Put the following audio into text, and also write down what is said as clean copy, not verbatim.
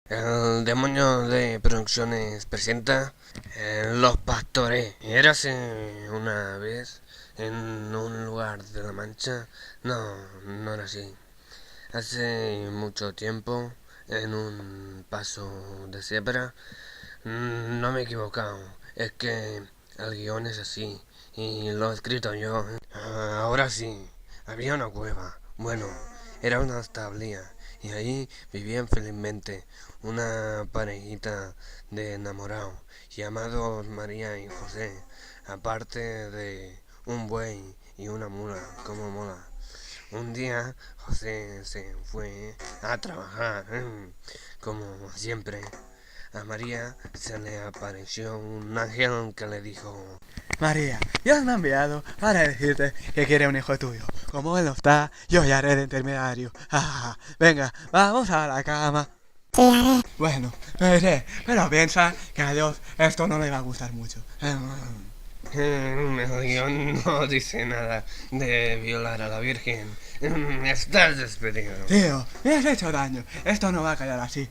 El demonio de producciones presenta Los Pastores. Érase una vez en un lugar de la Mancha. No, no era así. Hace mucho tiempo, en un paso de cebra. No me he equivocado. Es que el guión es así. Y lo he escrito yo. Ahora sí. Había una cueva. Bueno, era una tablilla. Y allí vivían felizmente una parejita de enamorados llamados María y José. Aparte de un buey y una mula. Como mola. Un día José se fue a trabajar, como siempre. A María se le apareció un ángel que le dijo: María, Dios me ha enviado para decirte que quiere un hijo tuyo. Como él no está, yo ya haré de intermediario. Venga, vamos a la cama. Sí, haré. Bueno, me iré, pero piensa que a Dios esto no le va a gustar mucho. El guión no dice nada de violar a la Virgen. Estás despedido. Tío, me has hecho daño. Esto no va a quedar así.